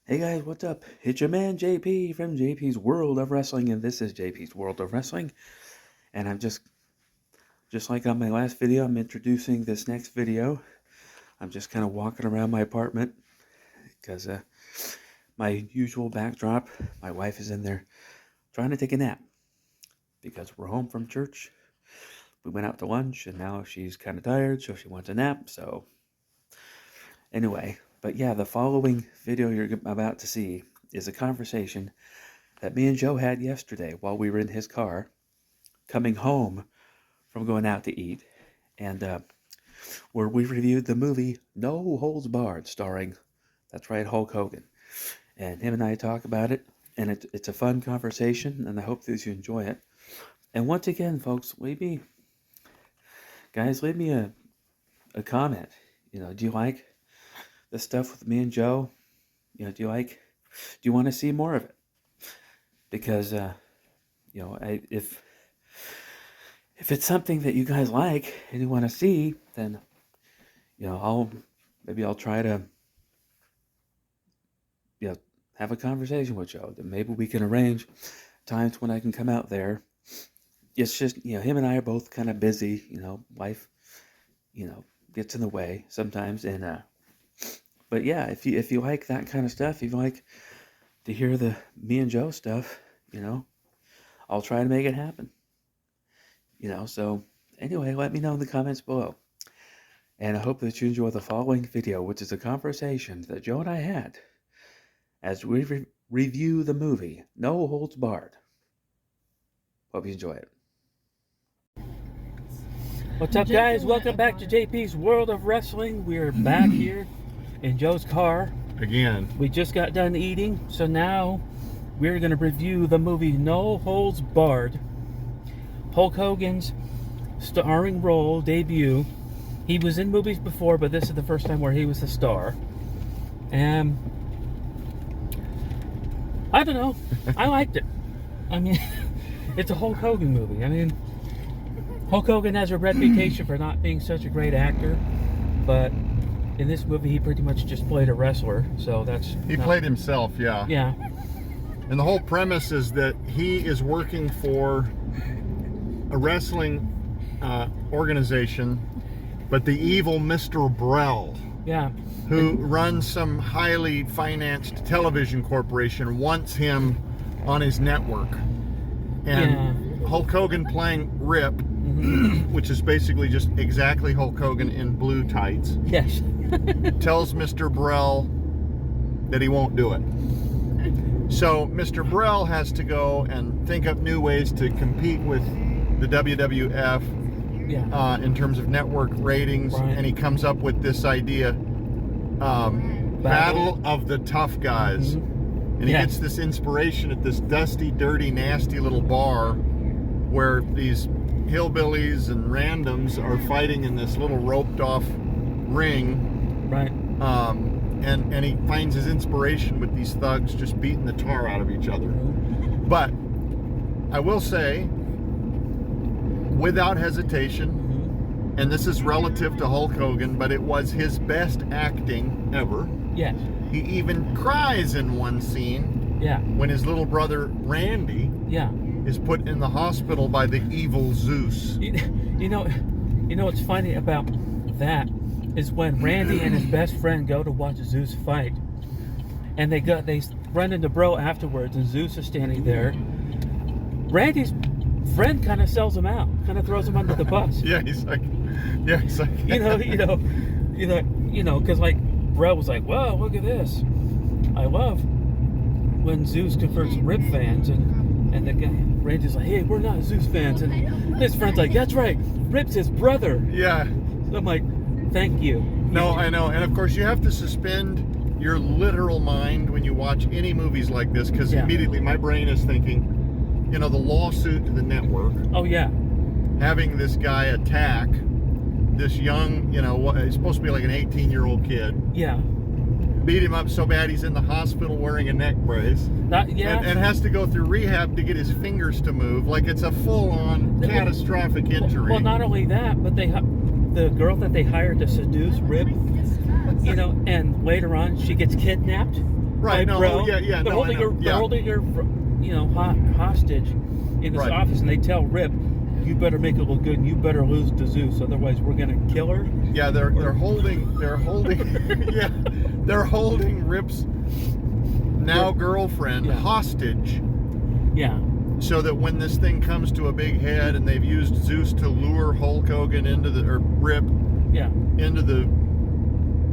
Hey guys, what's up? It's your man JP from JP's World of Wrestling, and this is JP's World of Wrestling. And I'm just like on my last video, I'm introducing this next video. I'm just kind of walking around my apartment because my usual backdrop, my wife is in there trying to take a nap because we're home from church. We went out to lunch, and now she's kind of tired, so she wants a nap. So anyway, but yeah, the following video you're about to see is a conversation that me and Joe had yesterday while we were in his car coming home from going out to eat, and where we reviewed the movie No Holds Barred, starring, that's right, Hulk Hogan. And him and I talk about it, and it's a fun conversation, and I hope that you enjoy it. And once again, folks, leave me a comment. Do you like the stuff with me and Joe? Do you want to see more of it? Because if it's something that you guys like and you want to see, then I'll try to have a conversation with Joe. Then maybe we can arrange times when I can come out there. It's just him and I are both kind of busy. Life gets in the way sometimes, and but yeah, if you like that kind of stuff, if you like to hear the me and Joe stuff, I'll try to make it happen. So anyway, let me know in the comments below. And I hope that you enjoy the following video, which is a conversation that Joe and I had as we review the movie No Holds Barred. Hope you enjoy it. What's up, guys? Welcome back to JP's World of Wrestling. We're back here in Joe's car again. We just got done eating, so now we're going to review the movie No Holds Barred. Hulk Hogan's starring role debut. He was in movies before, but this is the first time where he was the star. And I don't know, I liked it. I mean, it's a Hulk Hogan movie. I mean, Hulk Hogan has a reputation for not being such a great actor, but in this movie he pretty much just played a wrestler, so he played himself. Yeah. And the whole premise is that he is working for a wrestling organization, but the evil Mr. Brell, who runs some highly financed television corporation, wants him on his network. And Hulk Hogan playing Rip, which is basically just exactly Hulk Hogan in blue tights, yes, tells Mr. Brell that he won't do it. So Mr. Brell has to go and think up new ways to compete with the WWF in terms of network ratings, right. And he comes up with this idea, Battle of the Tough Guys. And he gets this inspiration at this dusty, dirty, nasty little bar where these hillbillies and randoms are fighting in this little roped off ring. Right. And he finds his inspiration with these thugs just beating the tar out of each other. But I will say, without hesitation, and this is relative to Hulk Hogan, but it was his best acting ever. Yes. He even cries in one scene. Yeah. When his little brother Randy. Is put in the hospital by the evil Zeus. You know what's funny about that is when Randy and his best friend go to watch Zeus fight, and they run into Bro afterwards, and Zeus is standing there. Randy's friend kind of sells him out, kind of throws him under the bus. He's like, because like Bro was like, "Whoa, look at this! I love when Zeus converts Rip fans," and the guy Randy's like, "Hey, we're not Zeus fans," and his friend's like, "That's right, Rip's his brother." Yeah. So I'm like, thank you. No, I know, and of course you have to suspend your literal mind when you watch any movies like this, because immediately my brain is thinking, the lawsuit to the network. Oh yeah. Having this guy attack this young, he's supposed to be like an 18-year-old kid. Yeah. Beat him up so bad he's in the hospital wearing a neck brace. And has to go through rehab to get his fingers to move, like it's a full-on catastrophic injury. Well, not only that, but the girl that they hired to seduce Rip, and later on she gets kidnapped Right. No. Brel. Yeah. They're No, holding her. They're holding her, hostage in this Right. office, and they tell Rip, "You better make it look good, and you better lose to Zeus, otherwise we're gonna kill her." Yeah. They're holding. Yeah. They're holding Rip's now girlfriend hostage. Yeah. So that when this thing comes to a big head, and they've used Zeus to lure Hulk Hogan Rip into the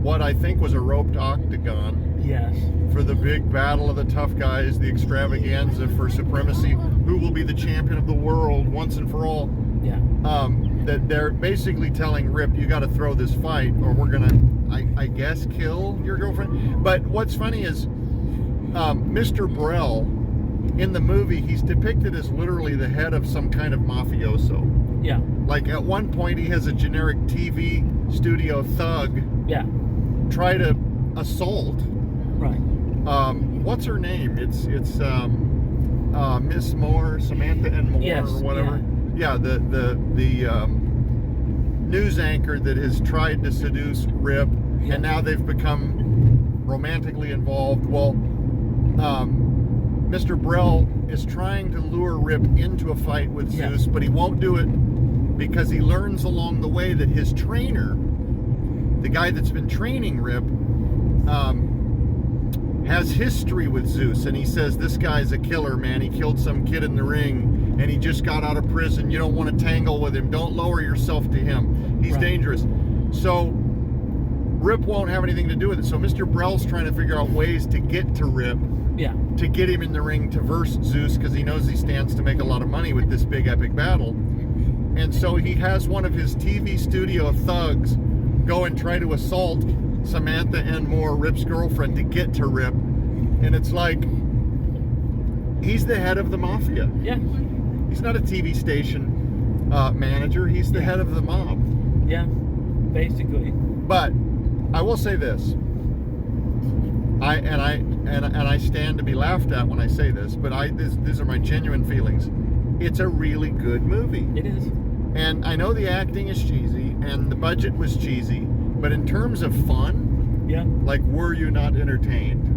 what I think was a roped octagon. Yes. For the big battle of the tough guys, the extravaganza for supremacy, who will be the champion of the world once and for all. Yeah. That they're basically telling Rip, you got to throw this fight, or we're gonna, I guess, kill your girlfriend. But what's funny is, Mr. Brel, in the movie, he's depicted as literally the head of some kind of mafioso. Yeah. Like at one point, he has a generic TV studio thug. Yeah. Try to assault. Right. What's her name? It's Miss Moore, Samantha N. Moore, or whatever. Yeah, the news anchor that has tried to seduce Rip, and now they've become romantically involved. Well, Mr. Brel is trying to lure Rip into a fight with Zeus, but he won't do it because he learns along the way that his trainer, the guy that's been training Rip, has history with Zeus, and he says, this guy's a killer, man. He killed some kid in the ring, and he just got out of prison. You don't want to tangle with him. Don't lower yourself to him. He's dangerous. So Rip won't have anything to do with it. So Mr. Brel's trying to figure out ways to get to Rip, to get him in the ring to verse Zeus, because he knows he stands to make a lot of money with this big epic battle. And so he has one of his TV studio thugs go and try to assault Samantha N. Moore, Rip's girlfriend, to get to Rip. And it's like, he's the head of the mafia. Yeah. He's not a TV station manager. He's the head of the mob. Yeah, basically. But I will say this. I stand to be laughed at when I say this, but these are my genuine feelings. It's a really good movie. It is. And I know the acting is cheesy, and the budget was cheesy, but in terms of fun, like, were you not entertained?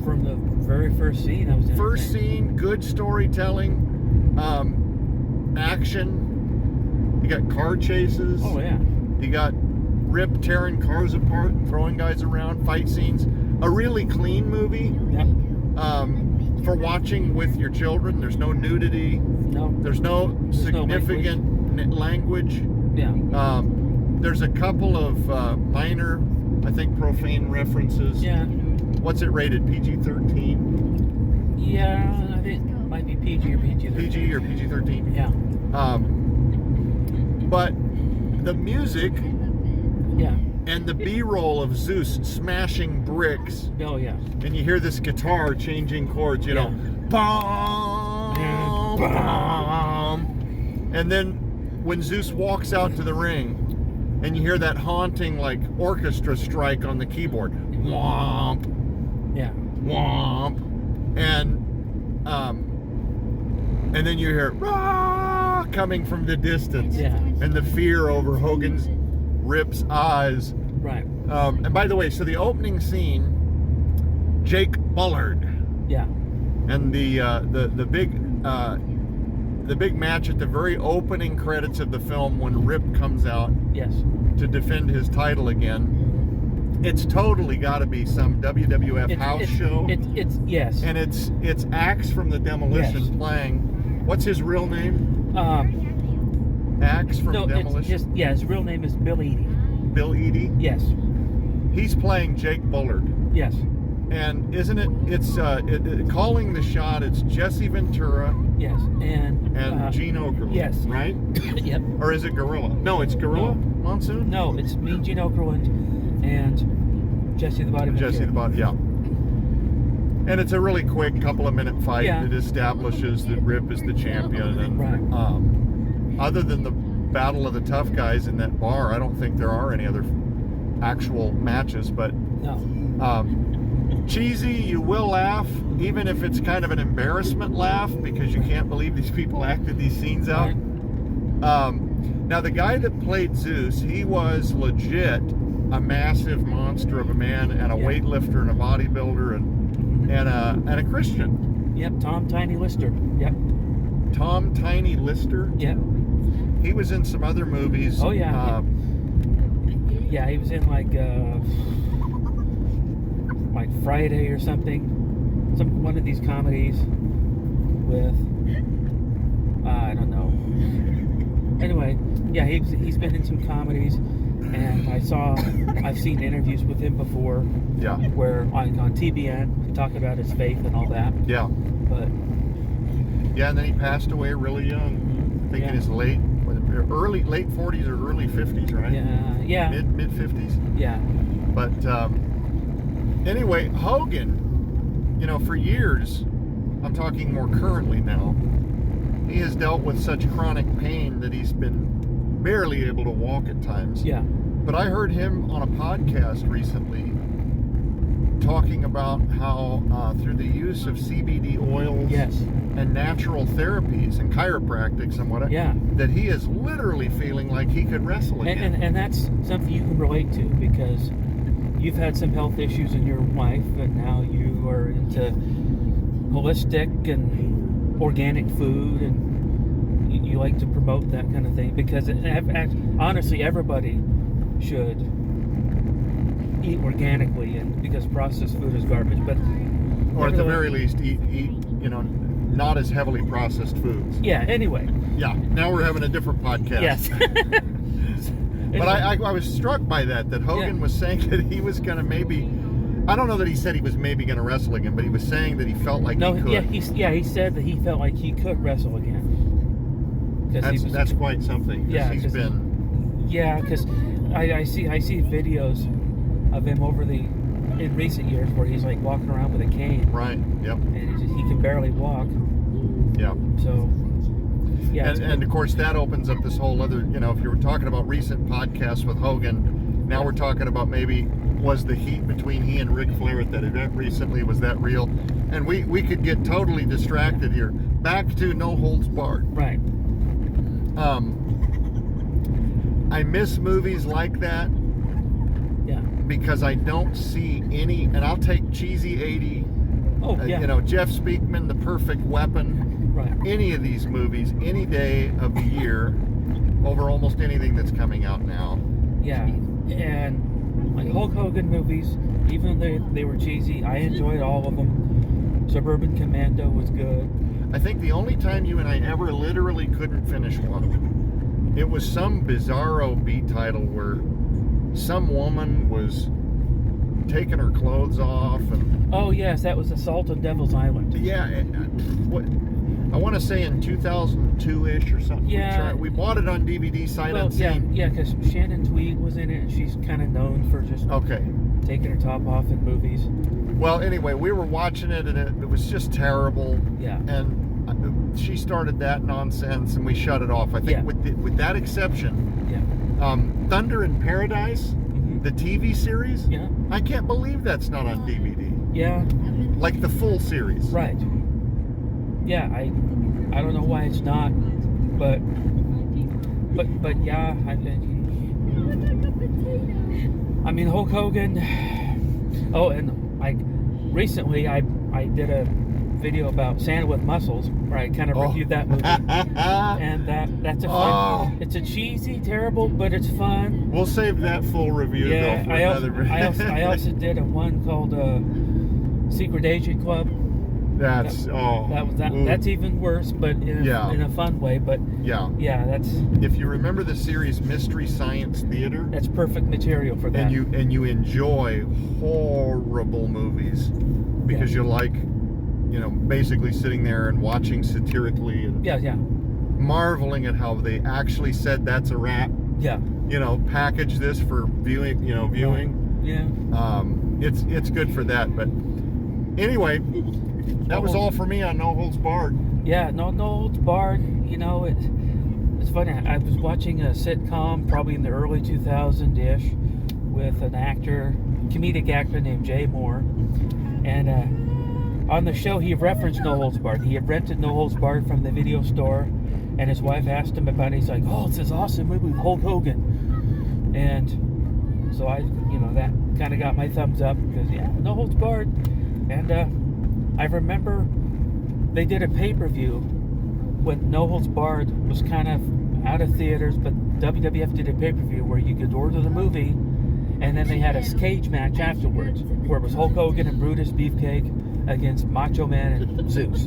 From the very first scene, I was entertained. First scene, good storytelling, action. You got car chases. Oh, yeah. You got Rip tearing cars apart, throwing guys around, fight scenes. A really clean movie. For watching with your children. There's no nudity. No. There's no significant language. Yeah. There's a couple of minor, I think, profane references. Yeah. What's it rated? PG-13? Yeah, I think it might be PG or PG-13. PG or PG-13? Yeah. But the music Yeah. and the B-roll of Zeus smashing bricks. Oh, yeah. And you hear this guitar changing chords, you know. Bum, bum. And then when Zeus walks out to the ring, and you hear that haunting, like, orchestra strike on the keyboard. Womp. Yeah. Womp. And then you hear Rah! Coming from the distance. Yeah. And the fear over Rip's eyes. Right. And by the way, so the opening scene, Jake Bullard. Yeah. And the big match at the very opening credits of the film when Rip comes out. Yes. To defend his title again. It's totally got to be some WWF house show. It's yes. And it's Axe from the Demolition playing. What's his real name? Axe from Demolition. His real name is Bill Eadie. Bill Eadie? Yes. He's playing Jake Bullard. Yes. And isn't it? It's calling the shot. It's Jesse Ventura. Yes. And Gene Okerlund. Yes. Right? Yep. Or is it Gorilla? No, it's Gorilla Monsoon. No, it's me, Gene Okerlund, and Jesse the Body Ventura. Jesse the Body. Yeah. And it's a really quick couple of minute fight that establishes that Rip is the champion. And other than the battle of the tough guys in that bar, I don't think there are any other actual matches. But cheesy, you will laugh, even if it's kind of an embarrassment laugh, because you can't believe these people acted these scenes out. Now, the guy that played Zeus, he was legit a massive monster of a man and a weightlifter and a bodybuilder and a Christian. Yep, Tom Tiny Lister. Yep. Tom Tiny Lister? Yep. He was in some other movies. Oh, yeah. Yeah, he was in like Friday or something. One of these comedies with I don't know. Anyway, yeah, he's been in some comedies, and I've seen interviews with him before. Yeah. Where on TBN talk about his faith and all that. Yeah. But yeah, and then he passed away really young. I think in his late 40s or early 50s, right? Yeah. Yeah. Mid 50s. Yeah. But anyway, Hogan, for years, I'm talking more currently now, he has dealt with such chronic pain that he's been barely able to walk at times. Yeah. But I heard him on a podcast recently talking about how through the use of CBD oils and natural therapies and chiropractics and whatever, that he is literally feeling like he could wrestle again. And that's something you can relate to, because you've had some health issues in your life, and now you are into holistic and organic food, and you like to promote that kind of thing, because honestly, everybody should eat organically, and because processed food is garbage. But or at the very least, eat not as heavily processed foods. Yeah. Anyway. Yeah. Now we're having a different podcast. Yes. But I was struck by that Hogan was saying that he was going to maybe. I don't know that he said he was maybe going to wrestle again, but he was saying that he felt like he could. He said that he felt like he could wrestle again. That's quite something. Yeah, he's been. Yeah, because I see videos of him in recent years where he's like walking around with a cane. Right. Yep. And he can barely walk. Yeah. So. Yeah. And of course that opens up this whole other. If you were talking about recent podcasts with Hogan, now we're talking about maybe. Was the heat between he and Ric Flair at that event recently, was that real? And we could get totally distracted here. Back to No Holds Barred. Right. I miss movies like that. Yeah. Because I don't see any, and I'll take Cheesy 80. Oh, yeah. Jeff Speakman, The Perfect Weapon. Right. Any of these movies, any day of the year, over almost anything that's coming out now. Yeah. And like Hulk Hogan movies, even though they were cheesy, I enjoyed all of them. Suburban Commando was good. I think the only time you and I ever literally couldn't finish one, it was some bizarro B title where some woman was taking her clothes off. And oh yes, that was Assault on Devil's Island. Yeah, I want to say in 2002-ish or something. Yeah. We bought it on DVD sight unseen. Yeah, because Shannon Tweed was in it, and she's kind of known for just taking her top off in movies. Well, anyway, we were watching it, and it was just terrible. Yeah. And she started that nonsense, and we shut it off. I think with that exception, Thunder in Paradise, the TV series, I can't believe that's not on DVD. Yeah. Like the full series. Right. Yeah, I don't know why it's not, but yeah, I mean Hulk Hogan. Oh, and recently I did a video about Santa with Muscles, where I kind of reviewed that movie, and that's a fun. It's a cheesy, terrible, but it's fun. We'll save that full review. Yeah, though, for another video. I also did a one called Secret Agent Club. That's that's even worse, but in a fun way. But that's. If you remember the series Mystery Science Theater, that's perfect material for that. And you enjoy horrible movies because you like, basically sitting there and watching satirically and marveling at how they actually said that's a rap. Yeah. Package this for viewing. Yeah. It's good for that, but anyway. That was all for me on No Holds Barred. Yeah, No Holds Barred. It's funny. I was watching a sitcom probably in the early 2000s-ish with an comedic actor named Jay Moore. And on the show, he referenced No Holds Barred. He had rented No Holds Barred from the video store, and his wife asked him about it. He's like, "Oh, it's this awesome movie with Hulk Hogan." And So that kind of got my thumbs up because no holds barred. And I remember they did a pay-per-view when No Holds Barred was kind of out of theaters, but WWF did a pay-per-view where you could order the movie, and then they had a cage match afterwards where it was Hulk Hogan and Brutus Beefcake against Macho Man and Zeus.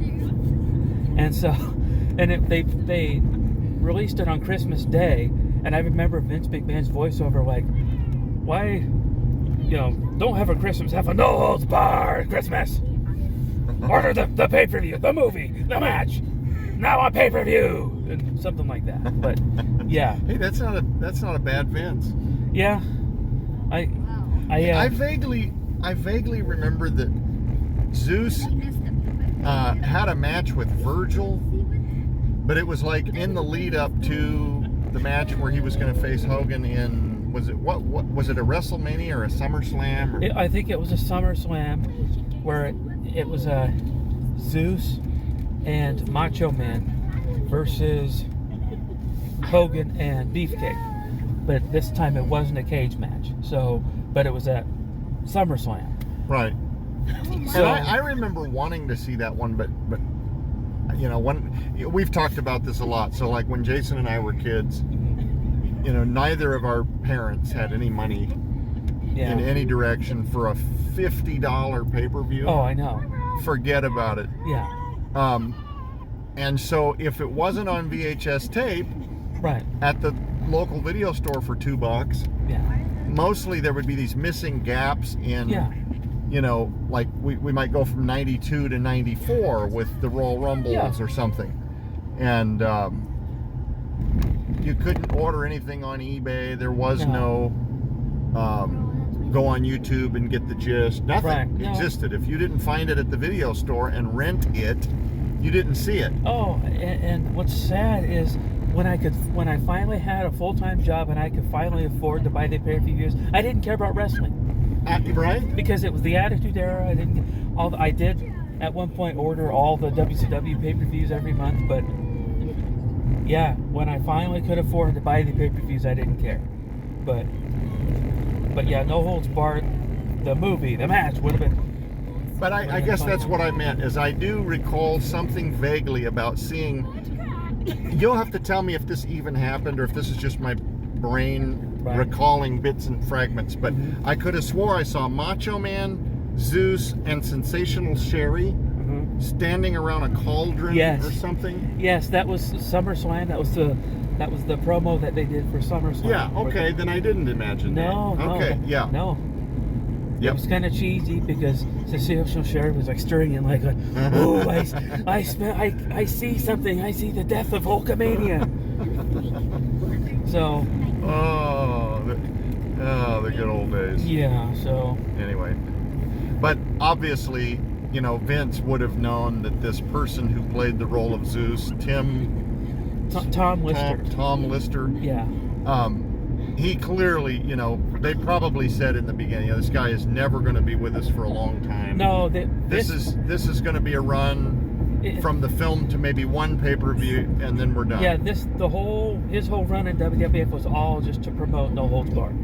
And so, they released it on Christmas Day, and I remember Vince McMahon's voiceover like, why, don't have a Christmas, have a No Holds Barred Christmas. Order the pay-per-view, the movie, the match, now on pay-per-view, and something like that. But yeah, hey, that's not a bad Vince. Yeah, I vaguely remember that Zeus had a match with Virgil, but it was like in the lead up to the match where he was going to face Hogan in, was it a WrestleMania or a SummerSlam? I think it was a SummerSlam where it was Zeus and Macho Man versus Hogan and Beefcake, but this time it wasn't a cage match. So, but it was at SummerSlam. Right. So, and I remember wanting to see that one, but when we've talked about this a lot. So like when Jason and I were kids, neither of our parents had any money in any direction for a $50 pay-per-view. Oh, I know. Forget about it. Yeah. And so if it wasn't on VHS tape, right, at the local video store for $2, yeah, mostly there would be these missing gaps in, like we might go from 92 to 94 with the Royal Rumbles or something. And you couldn't order anything on eBay. There was no go on YouTube and get the gist. Nothing existed. If you didn't find it at the video store and rent it, you didn't see it. Oh, and what's sad is when I finally had a full-time job and I could finally afford to buy the pay-per-views, I didn't care about wrestling. Right? Because it was the Attitude Era. I did at one point order all the WCW pay-per-views every month, but yeah, when I finally could afford to buy the pay-per-views, I didn't care. But yeah, No Holds Barred, the movie, the match would have been. But I guess that's what I meant, is I do recall something vaguely about seeing. You'll have to tell me if this even happened or if this is just my brain recalling bits and fragments. But I could have swore I saw Macho Man, Zeus, and Sensational Sherry standing around a cauldron or something. Yes, that was SummerSlam. That was the promo that they did for SummerSlam. Yeah, okay, then I didn't imagine that. Okay, yeah. No. Yep. It was kind of cheesy because Sensational Sherry was like stirring in like, oh, I see something. I see the death of Hulkamania. So. The good old days. Yeah. So. Anyway, but obviously, Vince would have known that this person who played the role of Zeus, Tom Lister. Tom Lister. Yeah. He clearly, they probably said in the beginning, this guy is never going to be with us for a long time. No, this is going to be a run from the film to maybe one pay-per-view, and then we're done. Yeah, his whole run in WWF was all just to promote No Holds Barred.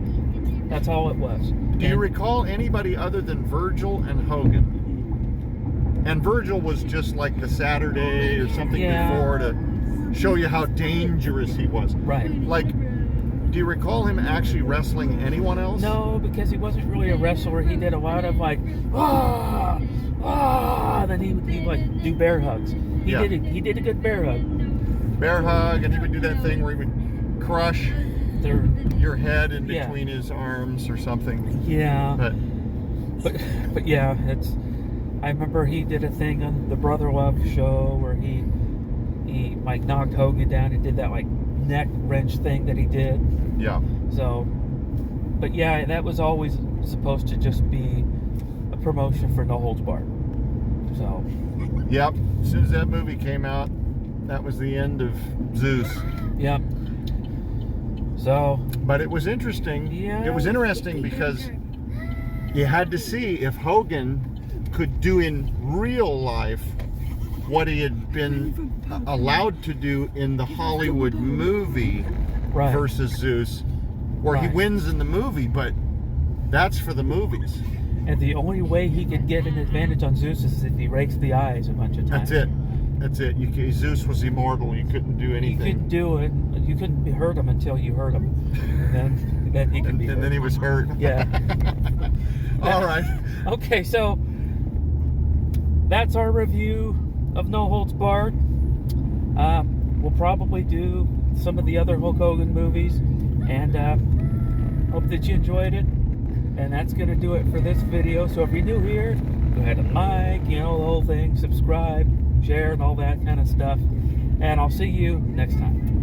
That's all it was. Do you recall anybody other than Virgil and Hogan? And Virgil was just like the Saturday or something before to show you how dangerous he was. Right. Like, do you recall him actually wrestling anyone else? No, because he wasn't really a wrestler. He did a lot of like, then he would like do bear hugs. He did a good bear hug. Bear hug, and he would do that thing where he would crush your head in between his arms or something. Yeah. But yeah, I remember he did a thing on the Brother Love show where he like knocked Hogan down and did that like neck wrench thing that he did. Yeah. So, but yeah, that was always supposed to just be a promotion for No Holds Barred. So. Yep. As soon as that movie came out, that was the end of Zeus. Yep. So. But it was interesting. Yeah. It was interesting because you had to see if Hogan could do in real life what he had been allowed to do in the Hollywood movie versus Zeus, where he wins in the movie, but That's for the movies. And the only way he could get an advantage on Zeus is if he rakes the eyes a bunch of times. That's it. Zeus was immortal. You couldn't do anything. You could do it. You couldn't hurt him until you hurt him. And then he could be hurt. And then he was hurt. Yeah. All right. Okay, so that's our review of No Holds Barred. We'll probably do some of the other Hulk Hogan movies. And hope that you enjoyed it. And that's going to do it for this video. So if you're new here, go ahead and like, the whole thing, subscribe, share, and all that kind of stuff. And I'll see you next time.